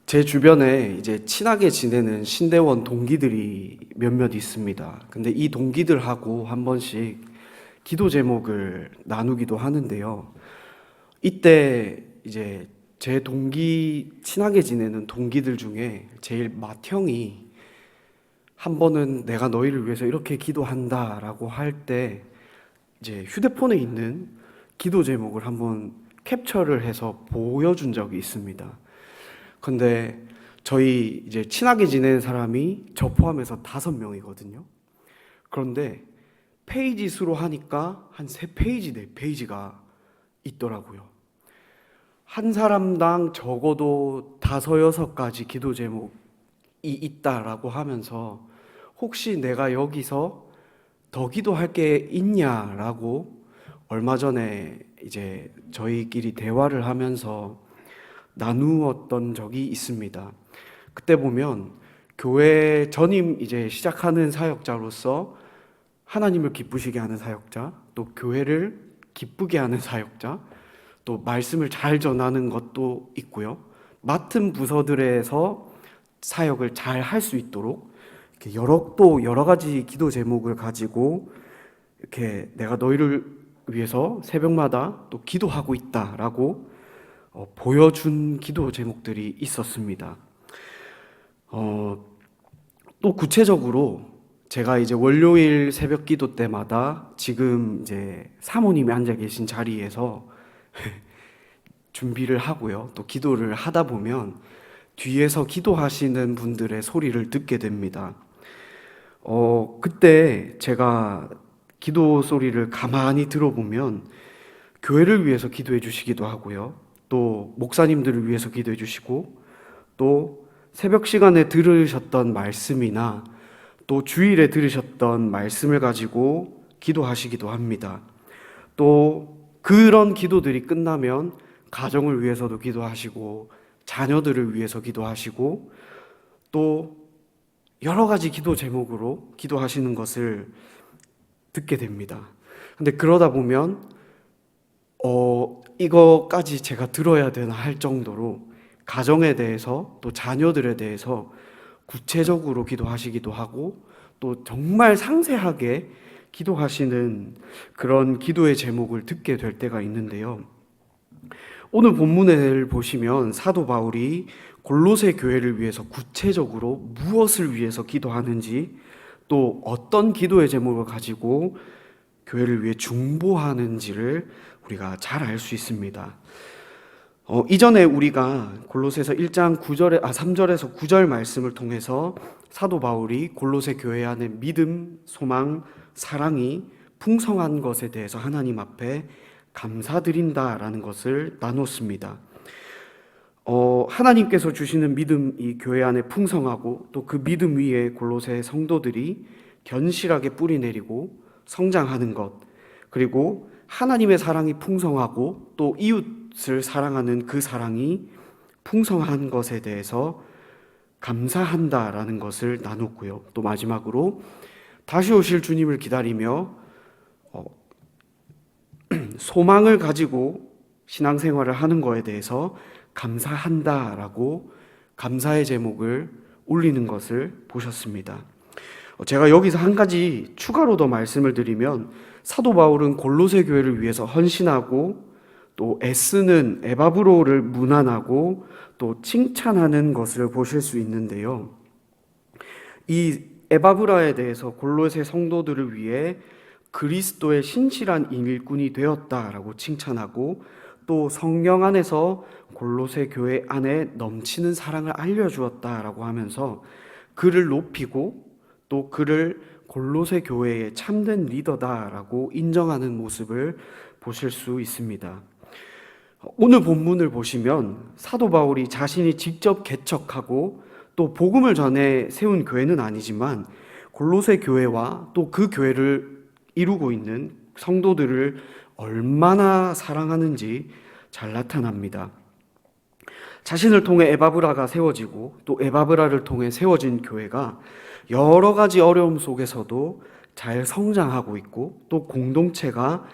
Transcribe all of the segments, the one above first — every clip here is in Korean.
제 주변에 이제 친하게 지내는 신대원 동기들이 몇몇 있습니다. 근데 이 동기들하고 한 번씩 기도 제목을 나누기도 하는데요. 이때 이제 제 친하게 지내는 동기들 중에 제일 맏형이 한 번은 내가 너희를 위해서 이렇게 기도한다라고 할 때 이제 휴대폰에 있는 기도 제목을 한번 캡처를 해서 보여준 적이 있습니다. 근데 저희 이제 친하게 지내는 사람이 저 포함해서 5명이거든요. 그런데 페이지 수로 하니까 한 3페이지, 4페이지가 있더라고요. 한 사람당 적어도 5, 6가지 기도 제목이 있다라고 하면서 혹시 내가 여기서 더 기도할 게 있냐라고 얼마 전에 이제 저희끼리 대화를 하면서 나누었던 적이 있습니다. 그때 보면 교회 전임 이제 시작하는 사역자로서 하나님을 기쁘시게 하는 사역자, 또 교회를 기쁘게 하는 사역자, 또 말씀을 잘 전하는 것도 있고요. 맡은 부서들에서 사역을 잘 할 수 있도록 이렇게 여러 가지 기도 제목을 가지고 이렇게 내가 너희를 위해서 새벽마다 또 기도하고 있다라고 보여준 기도 제목들이 있었습니다. 또 구체적으로 제가 이제 월요일 새벽 기도 때마다 지금 이제 사모님이 앉아 계신 자리에서 준비를 하고요. 또 기도를 하다 보면 뒤에서 기도하시는 분들의 소리를 듣게 됩니다. 그때 제가 기도 소리를 가만히 들어보면 교회를 위해서 기도해 주시기도 하고요. 또 목사님들을 위해서 기도해 주시고 또 새벽 시간에 들으셨던 말씀이나 또 주일에 들으셨던 말씀을 가지고 기도하시기도 합니다. 또 그런 기도들이 끝나면 가정을 위해서도 기도하시고 자녀들을 위해서 기도하시고 또 여러 가지 기도 제목으로 기도하시는 것을 듣게 됩니다. 근데 그러다 보면 이거까지 제가 들어야 되나 할 정도로 가정에 대해서 또 자녀들에 대해서 구체적으로 기도하시기도 하고 또 정말 상세하게 기도하시는 그런 기도의 제목을 듣게 될 때가 있는데요. 오늘 본문을 보시면 사도 바울이 골로새 교회를 위해서 구체적으로 무엇을 위해서 기도하는지 또 어떤 기도의 제목을 가지고 교회를 위해 중보하는지를 우리가 잘 알 수 있습니다. 이전에 우리가 골로새서 1장 3절에서 9절 말씀을 통해서 사도 바울이 골로새 교회 안에 믿음, 소망, 사랑이 풍성한 것에 대해서 하나님 앞에 감사드린다라는 것을 나눴습니다. 하나님께서 주시는 믿음이 교회 안에 풍성하고 또 그 믿음 위에 골로새 성도들이 견실하게 뿌리 내리고 성장하는 것, 그리고 하나님의 사랑이 풍성하고 또 이웃을 사랑하는 그 사랑이 풍성한 것에 대해서 감사한다라는 것을 나눴고요. 또 마지막으로 다시 오실 주님을 기다리며 소망을 가지고 신앙생활을 하는 것에 대해서 감사한다라고 감사의 제목을 올리는 것을 보셨습니다. 제가 여기서 한 가지 추가로 더 말씀을 드리면 사도 바울은 골로새 교회를 위해서 헌신하고 또 애쓰는 에바브로를 문안하고 또 칭찬하는 것을 보실 수 있는데요. 이 에바브라에 대해서 골로새 성도들을 위해 그리스도의 신실한 일꾼이 되었다라고 칭찬하고 또 성령 안에서 골로새 교회 안에 넘치는 사랑을 알려주었다라고 하면서 그를 높이고 또 그를 골로새 교회의 참된 리더다라고 인정하는 모습을 보실 수 있습니다. 오늘 본문을 보시면 사도 바울이 자신이 직접 개척하고 또 복음을 전해 세운 교회는 아니지만 골로새 교회와 또 그 교회를 이루고 있는 성도들을 얼마나 사랑하는지 잘 나타납니다. 자신을 통해 에바브라가 세워지고 또 에바브라를 통해 세워진 교회가 여러 가지 어려움 속에서도 잘 성장하고 있고 또 공동체가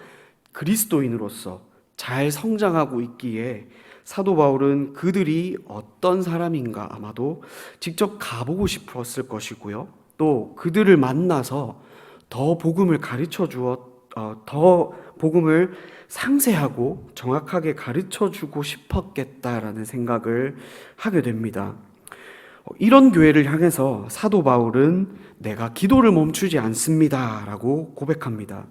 그리스도인으로서 잘 성장하고 있기에 사도 바울은 그들이 어떤 사람인가 아마도 직접 가보고 싶었을 것이고요. 또 그들을 만나서 더 복음을 더 복음을 상세하고 정확하게 가르쳐 주고 싶었겠다라는 생각을 하게 됩니다. 이런 교회를 향해서 사도 바울은 내가 기도를 멈추지 않습니다라고 고백합니다.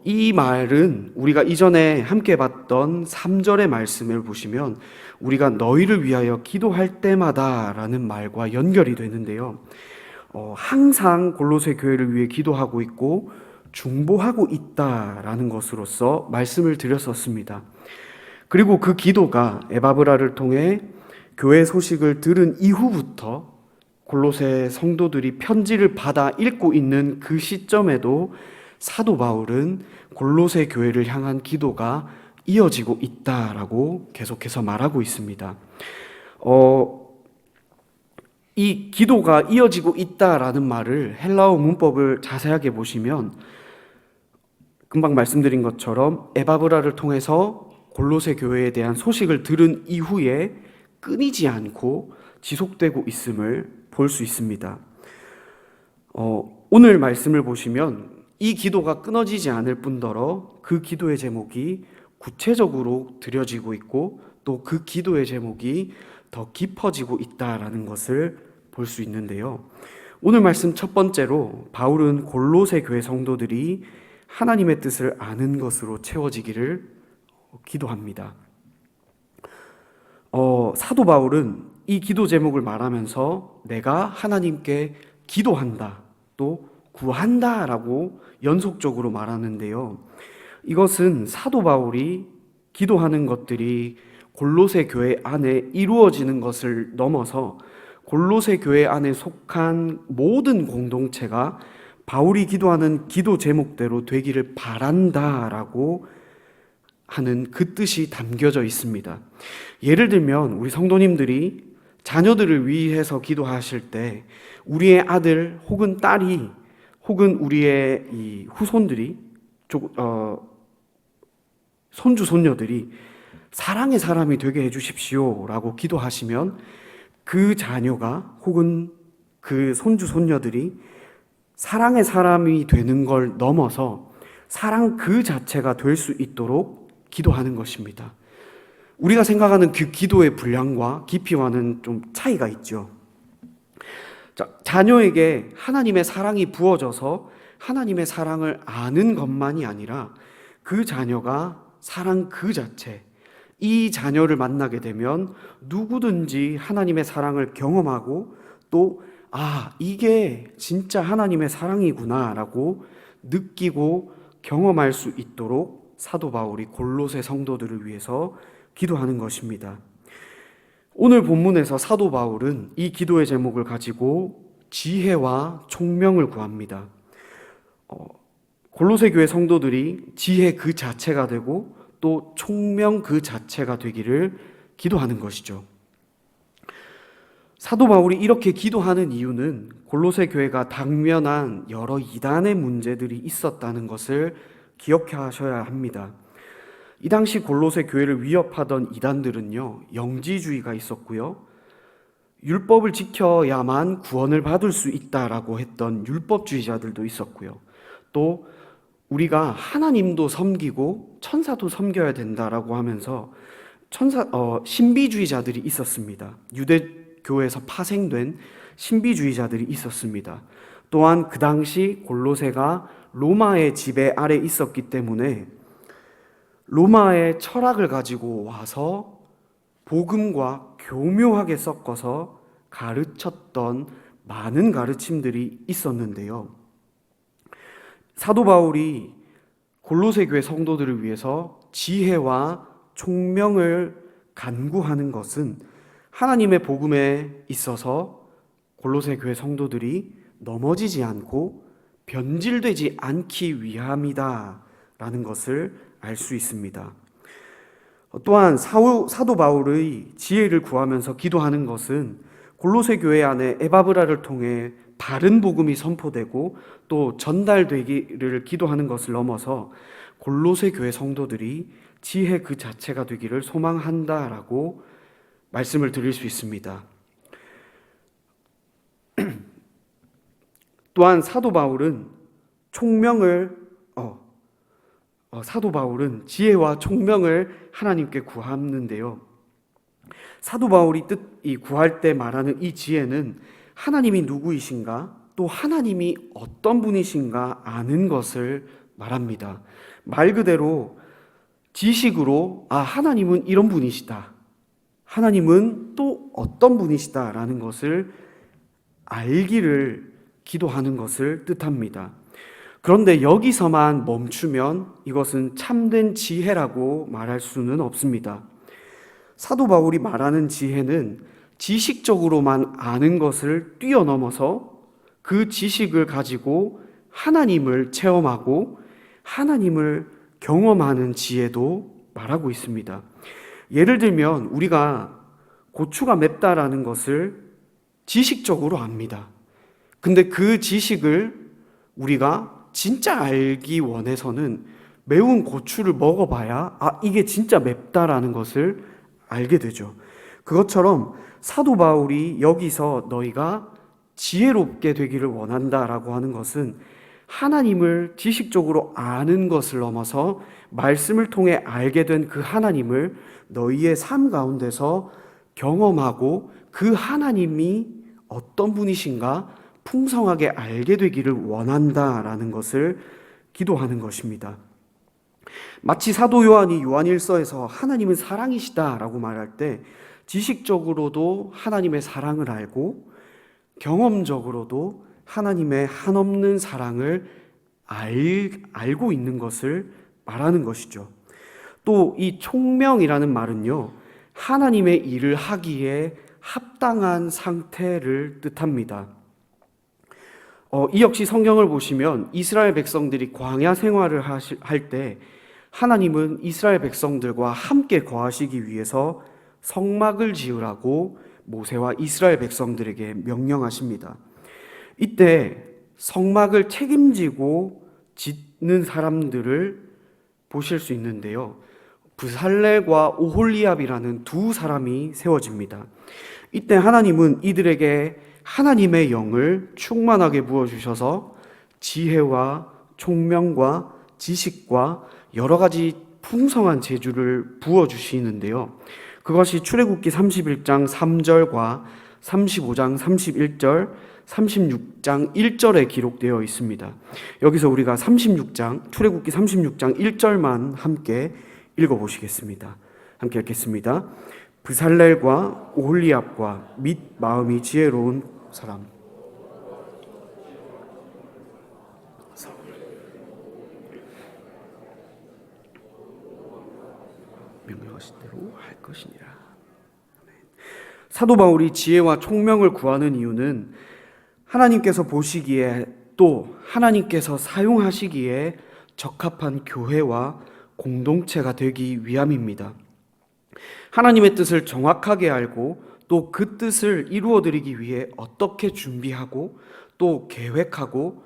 이 말은 우리가 이전에 함께 봤던 3절의 말씀을 보시면 우리가 너희를 위하여 기도할 때마다라는 말과 연결이 되는데요. 항상 골로새 교회를 위해 기도하고 있고 중보하고 있다라는 것으로서 말씀을 드렸었습니다. 그리고 그 기도가 에바브라를 통해 교회 소식을 들은 이후부터 골로새 성도들이 편지를 받아 읽고 있는 그 시점에도 사도 바울은 골로새 교회를 향한 기도가 이어지고 있다라고 계속해서 말하고 있습니다. 이 기도가 이어지고 있다라는 말을 헬라어 문법을 자세하게 보시면 금방 말씀드린 것처럼 에바브라를 통해서 골로새 교회에 대한 소식을 들은 이후에 끊이지 않고 지속되고 있음을 볼 수 있습니다. 오늘 말씀을 보시면 이 기도가 끊어지지 않을 뿐더러 그 기도의 제목이 구체적으로 드려지고 있고 또 그 기도의 제목이 더 깊어지고 있다라는 것을 볼 수 있는데요. 오늘 말씀 첫 번째로 바울은 골로새 교회 성도들이 하나님의 뜻을 아는 것으로 채워지기를 기도합니다. 사도 바울은 이 기도 제목을 말하면서 내가 하나님께 기도한다, 또 구한다라고 연속적으로 말하는데요. 이것은 사도 바울이 기도하는 것들이 골로새 교회 안에 이루어지는 것을 넘어서 골로새 교회 안에 속한 모든 공동체가 바울이 기도하는 기도 제목대로 되기를 바란다라고 하는 그 뜻이 담겨져 있습니다. 예를 들면 우리 성도님들이 자녀들을 위해서 기도하실 때 우리의 아들 혹은 딸이 혹은 우리의 이 후손들이 손주 손녀들이 사랑의 사람이 되게 해주십시오라고 기도하시면 그 자녀가 혹은 그 손주 손녀들이 사랑의 사람이 되는 걸 넘어서 사랑 그 자체가 될 수 있도록 기도하는 것입니다. 우리가 생각하는 그 기도의 분량과 깊이와는 좀 차이가 있죠. 자녀에게 하나님의 사랑이 부어져서 하나님의 사랑을 아는 것만이 아니라 그 자녀가 사랑 그 자체, 이 자녀를 만나게 되면 누구든지 하나님의 사랑을 경험하고 또 이게 진짜 하나님의 사랑이구나 라고 느끼고 경험할 수 있도록 사도 바울이 골로새 성도들을 위해서 기도하는 것입니다. 오늘 본문에서 사도 바울은 이 기도의 제목을 가지고 지혜와 총명을 구합니다. 골로새 교회 성도들이 지혜 그 자체가 되고 또 총명 그 자체가 되기를 기도하는 것이죠. 사도 바울이 이렇게 기도하는 이유는 골로새 교회가 당면한 여러 이단의 문제들이 있었다는 것을 기억하셔야 합니다. 이 당시 골로새 교회를 위협하던 이단들은요, 영지주의가 있었고요, 율법을 지켜야만 구원을 받을 수 있다라고 했던 율법주의자들도 있었고요, 또 우리가 하나님도 섬기고 천사도 섬겨야 된다라고 하면서 신비주의자들이 있었습니다. 유대교에서 파생된 신비주의자들이 있었습니다. 또한 그 당시 골로새가 로마의 지배 아래 있었기 때문에 로마의 철학을 가지고 와서 복음과 교묘하게 섞어서 가르쳤던 많은 가르침들이 있었는데요. 사도 바울이 골로새 교회 성도들을 위해서 지혜와 총명을 간구하는 것은 하나님의 복음에 있어서 골로새 교회 성도들이 넘어지지 않고 변질되지 않기 위함이다라는 것을 알 수 있습니다. 또한 사도 바울의 지혜를 구하면서 기도하는 것은 골로새 교회 안에 에바브라를 통해 바른 복음이 선포되고 또 전달되기를 기도하는 것을 넘어서 골로새 교회 성도들이 지혜 그 자체가 되기를 소망한다라고 말씀을 드릴 수 있습니다. 또한 사도 바울은 지혜와 총명을 하나님께 구하는데요. 사도 바울이 구할 때 말하는 이 지혜는 하나님이 누구이신가, 또 하나님이 어떤 분이신가 아는 것을 말합니다. 말 그대로 지식으로 하나님은 이런 분이시다, 하나님은 또 어떤 분이시다라는 것을 알기를 기도하는 것을 뜻합니다. 그런데 여기서만 멈추면 이것은 참된 지혜라고 말할 수는 없습니다. 사도 바울이 말하는 지혜는 지식적으로만 아는 것을 뛰어넘어서 그 지식을 가지고 하나님을 체험하고 하나님을 경험하는 지혜도 말하고 있습니다. 예를 들면 우리가 고추가 맵다라는 것을 지식적으로 압니다. 근데 그 지식을 우리가 진짜 알기 원해서는 매운 고추를 먹어봐야 이게 진짜 맵다라는 것을 알게 되죠. 그것처럼 사도 바울이 여기서 너희가 지혜롭게 되기를 원한다라고 하는 것은 하나님을 지식적으로 아는 것을 넘어서 말씀을 통해 알게 된 그 하나님을 너희의 삶 가운데서 경험하고 그 하나님이 어떤 분이신가 풍성하게 알게 되기를 원한다라는 것을 기도하는 것입니다. 마치 사도 요한이 요한일서에서 하나님은 사랑이시다라고 말할 때 지식적으로도 하나님의 사랑을 알고 경험적으로도 하나님의 한없는 사랑을 알고 있는 것을 말하는 것이죠. 또 이 총명이라는 말은요, 하나님의 일을 하기에 합당한 상태를 뜻합니다. 이 역시 성경을 보시면 이스라엘 백성들이 광야 생활을 할 때 하나님은 이스라엘 백성들과 함께 거하시기 위해서 성막을 지으라고 모세와 이스라엘 백성들에게 명령하십니다. 이때 성막을 책임지고 짓는 사람들을 보실 수 있는데요. 브살렐과 오홀리압이라는 두 사람이 세워집니다. 이때 하나님은 이들에게 하나님의 영을 충만하게 부어주셔서 지혜와 총명과 지식과 여러 가지 풍성한 재주를 부어주시는데요. 그것이 출애굽기 31장 3절과 35장 31절, 36장 1절에 기록되어 있습니다. 여기서 우리가 출애굽기 36장 1절만 함께 읽어보시겠습니다. 함께 읽겠습니다. 브살렐과 오홀리압과 및 마음이 지혜로운 사람 명령하신 대로 할 것이니라. 사도 바울이 지혜와 총명을 구하는 이유는 하나님께서 보시기에 또 하나님께서 사용하시기에 적합한 교회와 공동체가 되기 위함입니다. 하나님의 뜻을 정확하게 알고 또 그 뜻을 이루어드리기 위해 어떻게 준비하고 또 계획하고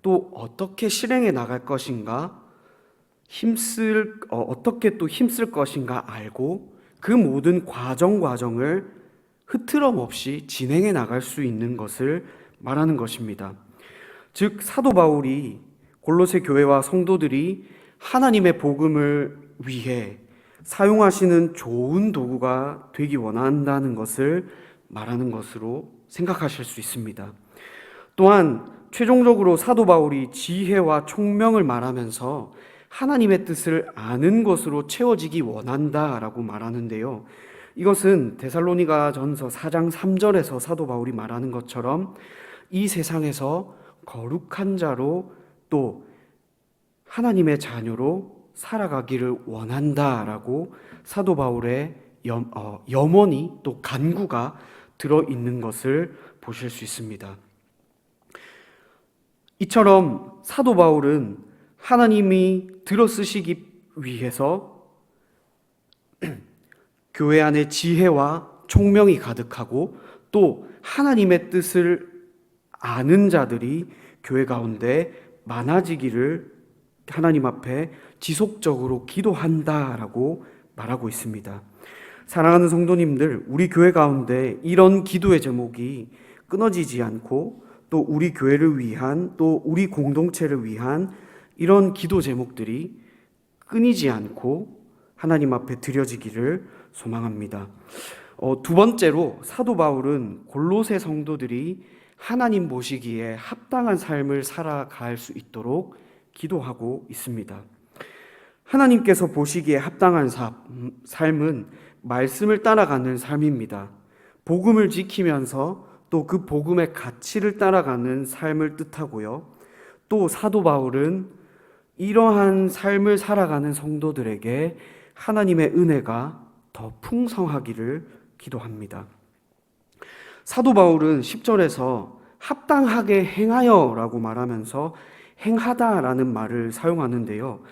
또 어떻게 실행해 나갈 것인가, 어떻게 또 힘쓸 것인가 알고 그 모든 과정을 흐트럼 없이 진행해 나갈 수 있는 것을 말하는 것입니다. 즉 사도 바울이 골로새 교회와 성도들이 하나님의 복음을 위해 사용하시는 좋은 도구가 되기 원한다는 것을 말하는 것으로 생각하실 수 있습니다. 또한 최종적으로 사도 바울이 지혜와 총명을 말하면서 하나님의 뜻을 아는 것으로 채워지기 원한다라고 말하는데요. 이것은 데살로니가 전서 4장 3절에서 사도 바울이 말하는 것처럼 이 세상에서 거룩한 자로 또 하나님의 자녀로 살아가기를 원한다라고 사도 바울의 염원이 또 간구가 들어있는 것을 보실 수 있습니다. 이처럼 사도 바울은 하나님이 들어쓰시기 위해서 교회 안에 지혜와 총명이 가득하고 또 하나님의 뜻을 아는 자들이 교회 가운데 많아지기를 하나님 앞에 지속적으로 기도한다라고 말하고 있습니다. 사랑하는 성도님들, 우리 교회 가운데 이런 기도의 제목이 끊어지지 않고 또 우리 교회를 위한 또 우리 공동체를 위한 이런 기도 제목들이 끊이지 않고 하나님 앞에 드려지기를 소망합니다. 두 번째로 사도 바울은 골로새 성도들이 하나님 보시기에 합당한 삶을 살아갈 수 있도록 기도하고 있습니다. 하나님께서 보시기에 합당한 삶은 말씀을 따라가는 삶입니다. 복음을 지키면서 또 그 복음의 가치를 따라가는 삶을 뜻하고요. 또 사도 바울은 이러한 삶을 살아가는 성도들에게 하나님의 은혜가 더 풍성하기를 기도합니다. 사도 바울은 10절에서 합당하게 행하여라고 말하면서 행하다라는 말을 사용하는데요.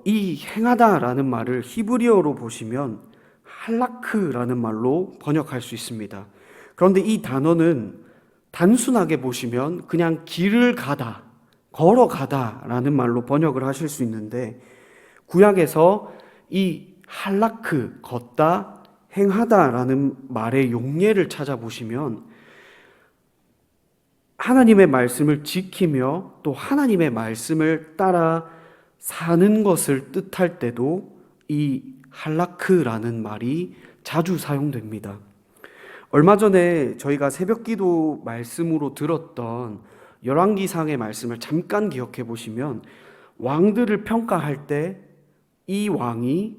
이 행하다라는 말을 히브리어로 보시면 할라크라는 말로 번역할 수 있습니다. 그런데 이 단어는 단순하게 보시면 그냥 길을 가다, 걸어가다라는 말로 번역을 하실 수 있는데, 구약에서 이 할라크, 걷다, 행하다라는 말의 용례를 찾아보시면 하나님의 말씀을 지키며 또 하나님의 말씀을 따라 사는 것을 뜻할 때도 이 할라크라는 말이 자주 사용됩니다. 얼마 전에 저희가 새벽기도 말씀으로 들었던 열왕기상의 말씀을 잠깐 기억해 보시면 왕들을 평가할 때 이 왕이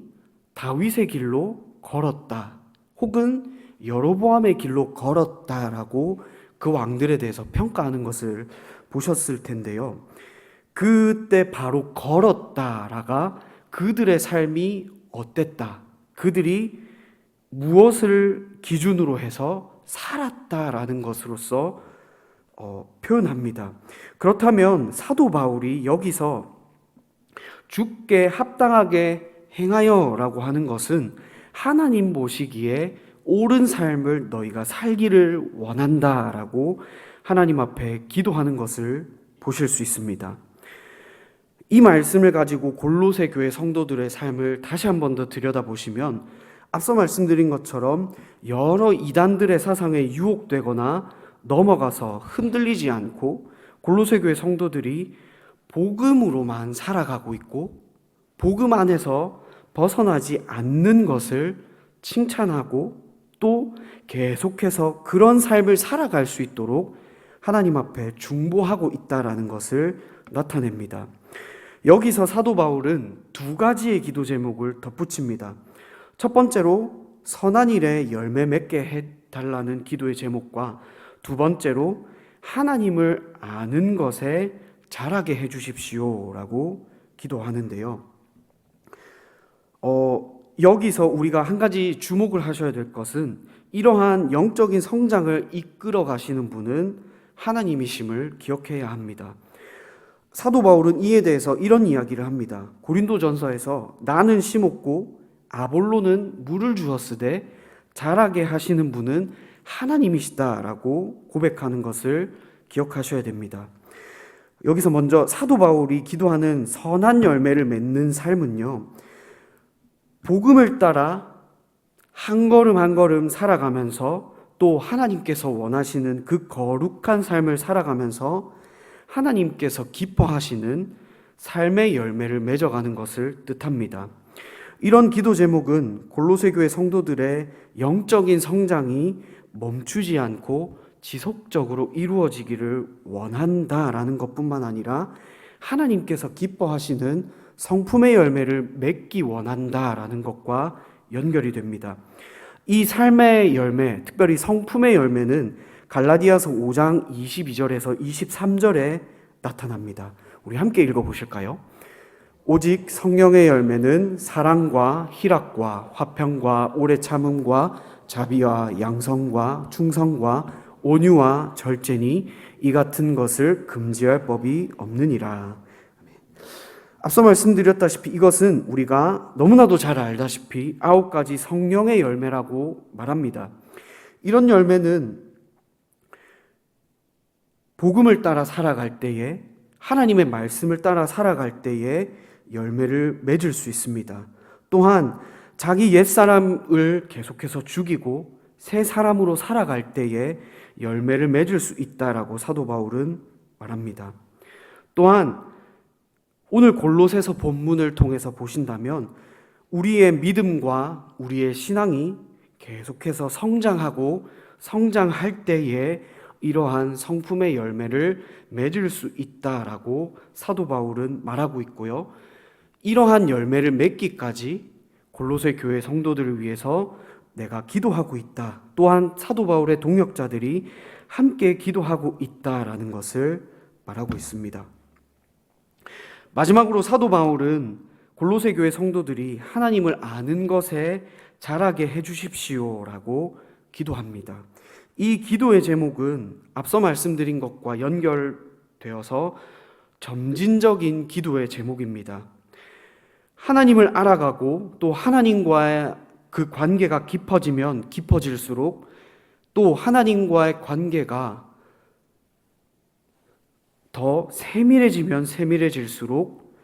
다윗의 길로 걸었다 혹은 여로보암의 길로 걸었다라고 그 왕들에 대해서 평가하는 것을 보셨을 텐데요. 그때 바로 걸었다라가 그들의 삶이 어땠다, 그들이 무엇을 기준으로 해서 살았다라는 것으로서 표현합니다. 그렇다면 사도 바울이 여기서 주께 합당하게 행하여라고 하는 것은 하나님 보시기에 옳은 삶을 너희가 살기를 원한다라고 하나님 앞에 기도하는 것을 보실 수 있습니다. 이 말씀을 가지고 골로새 교회 성도들의 삶을 다시 한 번 더 들여다보시면 앞서 말씀드린 것처럼 여러 이단들의 사상에 유혹되거나 넘어가서 흔들리지 않고 골로새 교회 성도들이 복음으로만 살아가고 있고 복음 안에서 벗어나지 않는 것을 칭찬하고 또 계속해서 그런 삶을 살아갈 수 있도록 하나님 앞에 중보하고 있다라는 것을 나타냅니다. 여기서 사도 바울은 두 가지의 기도 제목을 덧붙입니다. 첫 번째로 선한 일에 열매 맺게 해달라는 기도의 제목과 두 번째로 하나님을 아는 것에 자라게 해주십시오라고 기도하는데요. 여기서 우리가 한 가지 주목을 하셔야 될 것은 이러한 영적인 성장을 이끌어 가시는 분은 하나님이심을 기억해야 합니다. 사도 바울은 이에 대해서 이런 이야기를 합니다. 고린도전서에서 나는 심었고 아볼로는 물을 주었으되 자라게 하시는 분은 하나님이시다라고 고백하는 것을 기억하셔야 됩니다. 여기서 먼저 사도 바울이 기도하는 선한 열매를 맺는 삶은요, 복음을 따라 한 걸음 한 걸음 살아가면서 또 하나님께서 원하시는 그 거룩한 삶을 살아가면서 하나님께서 기뻐하시는 삶의 열매를 맺어가는 것을 뜻합니다. 이런 기도 제목은 골로새 교회 성도들의 영적인 성장이 멈추지 않고 지속적으로 이루어지기를 원한다라는 것뿐만 아니라 하나님께서 기뻐하시는 성품의 열매를 맺기 원한다라는 것과 연결이 됩니다. 이 삶의 열매, 특별히 성품의 열매는 갈라디아서 5장 22절에서 23절에 나타납니다. 우리 함께 읽어보실까요? 오직 성령의 열매는 사랑과 희락과 화평과 오래 참음과 자비와 양성과 충성과 온유와 절제니 이 같은 것을 금지할 법이 없느니라. 앞서 말씀드렸다시피 이것은 우리가 너무나도 잘 알다시피 9가지 성령의 열매라고 말합니다. 이런 열매는 복음을 따라 살아갈 때에 하나님의 말씀을 따라 살아갈 때에 열매를 맺을 수 있습니다. 또한 자기 옛사람을 계속해서 죽이고 새 사람으로 살아갈 때에 열매를 맺을 수 있다라고 사도 바울은 말합니다. 또한 오늘 골로새서 본문을 통해서 보신다면 우리의 믿음과 우리의 신앙이 계속해서 성장하고 성장할 때에 이러한 성품의 열매를 맺을 수 있다라고 사도 바울은 말하고 있고요. 이러한 열매를 맺기까지 골로새 교회 성도들을 위해서 내가 기도하고 있다. 또한 사도 바울의 동역자들이 함께 기도하고 있다라는 것을 말하고 있습니다. 마지막으로 사도 바울은 골로새 교회 성도들이 하나님을 아는 것에 자라게 해주십시오라고 기도합니다. 이 기도의 제목은 앞서 말씀드린 것과 연결되어서 점진적인 기도의 제목입니다. 하나님을 알아가고 또 하나님과의 그 관계가 깊어지면 깊어질수록 또 하나님과의 관계가 더 세밀해지면 세밀해질수록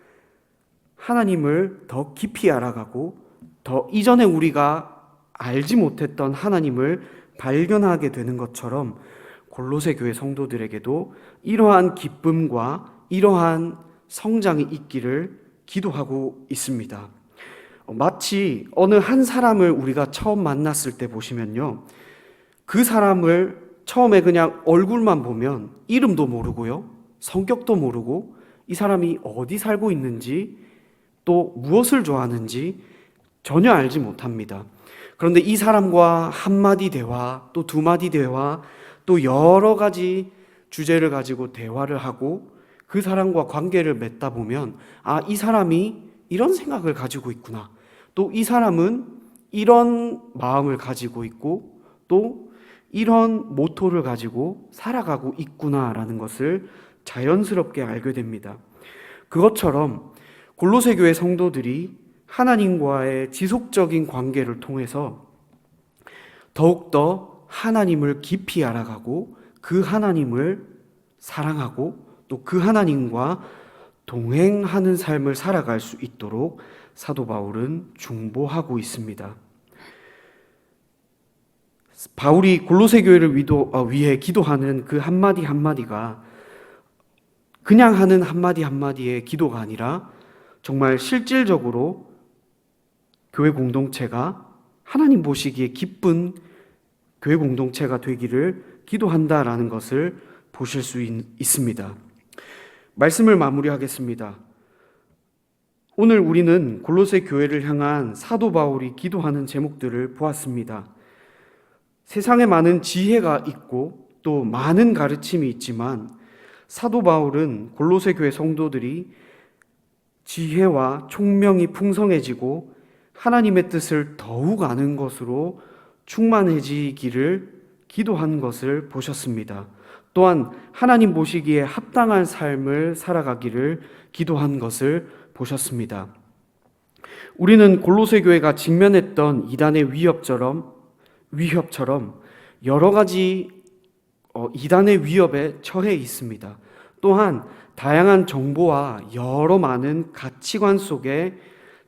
하나님을 더 깊이 알아가고 더 이전에 우리가 알지 못했던 하나님을 발견하게 되는 것처럼 골로새 교회 성도들에게도 이러한 기쁨과 이러한 성장이 있기를 기도하고 있습니다. 마치 어느 한 사람을 우리가 처음 만났을 때 보시면요, 그 사람을 처음에 그냥 얼굴만 보면 이름도 모르고요, 성격도 모르고 이 사람이 어디 살고 있는지 또 무엇을 좋아하는지 전혀 알지 못합니다. 그런데 이 사람과 한마디 대화, 또 두마디 대화, 또 여러 가지 주제를 가지고 대화를 하고 그 사람과 관계를 맺다 보면 이 사람이 이런 생각을 가지고 있구나. 또 이 사람은 이런 마음을 가지고 있고 또 이런 모토를 가지고 살아가고 있구나라는 것을 자연스럽게 알게 됩니다. 그것처럼 골로새 교회 성도들이 하나님과의 지속적인 관계를 통해서 더욱더 하나님을 깊이 알아가고 그 하나님을 사랑하고 또 그 하나님과 동행하는 삶을 살아갈 수 있도록 사도 바울은 중보하고 있습니다. 바울이 골로새 교회를 위해 기도하는 그 한마디 한마디가 그냥 하는 한마디 한마디의 기도가 아니라 정말 실질적으로 교회 공동체가 하나님 보시기에 기쁜 교회 공동체가 되기를 기도한다라는 것을 보실 수 있습니다. 말씀을 마무리하겠습니다. 오늘 우리는 골로새 교회를 향한 사도 바울이 기도하는 제목들을 보았습니다. 세상에 많은 지혜가 있고 또 많은 가르침이 있지만 사도 바울은 골로새 교회 성도들이 지혜와 총명이 풍성해지고 하나님의 뜻을 더욱 아는 것으로 충만해지기를 기도한 것을 보셨습니다. 또한 하나님 보시기에 합당한 삶을 살아가기를 기도한 것을 보셨습니다. 우리는 골로새 교회가 직면했던 이단의 위협처럼 여러 가지 이단의 위협에 처해 있습니다. 또한 다양한 정보와 여러 많은 가치관 속에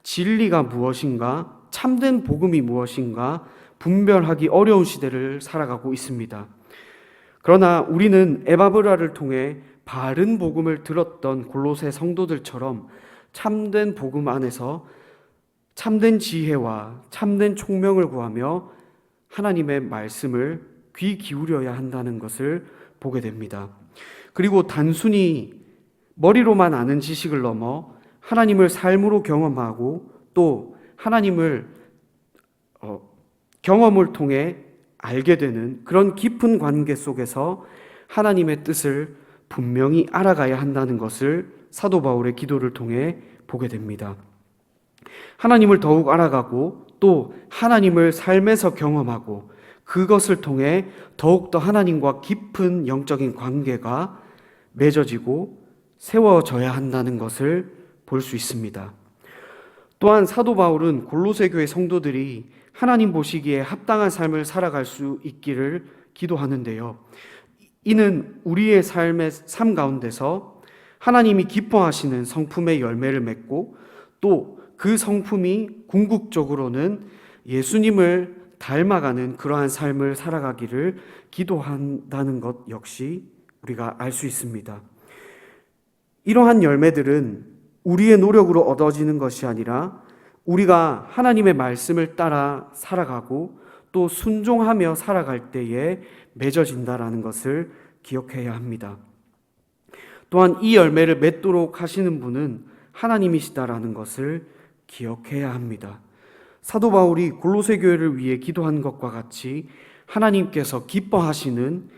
진리가 무엇인가, 참된 복음이 무엇인가 분별하기 어려운 시대를 살아가고 있습니다. 그러나 우리는 에바브라를 통해 바른 복음을 들었던 골로새 성도들처럼 참된 복음 안에서 참된 지혜와 참된 총명을 구하며 하나님의 말씀을 귀 기울여야 한다는 것을 보게 됩니다. 그리고 단순히 머리로만 아는 지식을 넘어 하나님을 삶으로 경험하고 또 하나님을 경험을 통해 알게 되는 그런 깊은 관계 속에서 하나님의 뜻을 분명히 알아가야 한다는 것을 사도 바울의 기도를 통해 보게 됩니다. 하나님을 더욱 알아가고 또 하나님을 삶에서 경험하고 그것을 통해 더욱더 하나님과 깊은 영적인 관계가 맺어지고 세워져야 한다는 것을 볼 수 있습니다. 또한 사도 바울은 골로새 교회 성도들이 하나님 보시기에 합당한 삶을 살아갈 수 있기를 기도하는데요. 이는 우리의 삶 가운데서 하나님이 기뻐하시는 성품의 열매를 맺고 또 그 성품이 궁극적으로는 예수님을 닮아가는 그러한 삶을 살아가기를 기도한다는 것 역시 우리가 알 수 있습니다. 이러한 열매들은 우리의 노력으로 얻어지는 것이 아니라 우리가 하나님의 말씀을 따라 살아가고 또 순종하며 살아갈 때에 맺어진다라는 것을 기억해야 합니다. 또한 이 열매를 맺도록 하시는 분은 하나님이시다라는 것을 기억해야 합니다. 사도 바울이 골로새 교회를 위해 기도한 것과 같이 하나님께서 기뻐하시는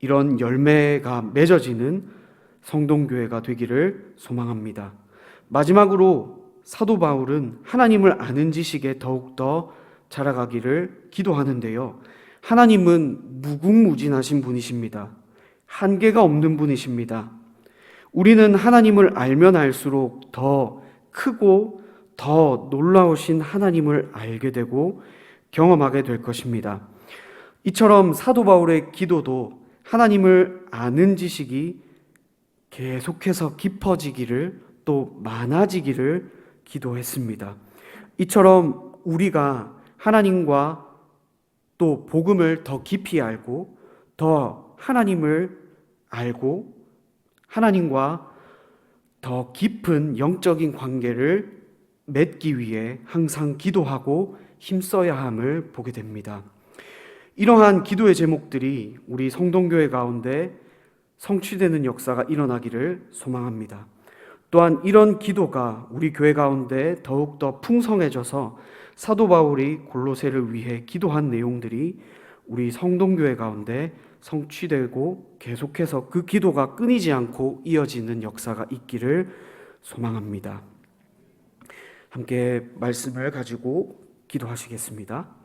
이런 열매가 맺어지는 성동교회가 되기를 소망합니다. 마지막으로 사도 바울은 하나님을 아는 지식에 더욱더 자라가기를 기도하는데요. 하나님은 무궁무진하신 분이십니다. 한계가 없는 분이십니다. 우리는 하나님을 알면 알수록 더 크고 더 놀라우신 하나님을 알게 되고 경험하게 될 것입니다. 이처럼 사도 바울의 기도도 하나님을 아는 지식이 계속해서 깊어지기를 또 많아지기를 기도했습니다. 이처럼 우리가 하나님과 또 복음을 더 깊이 알고 더 하나님을 알고 하나님과 더 깊은 영적인 관계를 맺기 위해 항상 기도하고 힘써야 함을 보게 됩니다. 이러한 기도의 제목들이 우리 성동교회 가운데 성취되는 역사가 일어나기를 소망합니다. 또한 이런 기도가 우리 교회 가운데 더욱더 풍성해져서 사도 바울이 골로새를 위해 기도한 내용들이 우리 성동교회 가운데 성취되고 계속해서 그 기도가 끊이지 않고 이어지는 역사가 있기를 소망합니다. 함께 말씀을 가지고 기도하시겠습니다.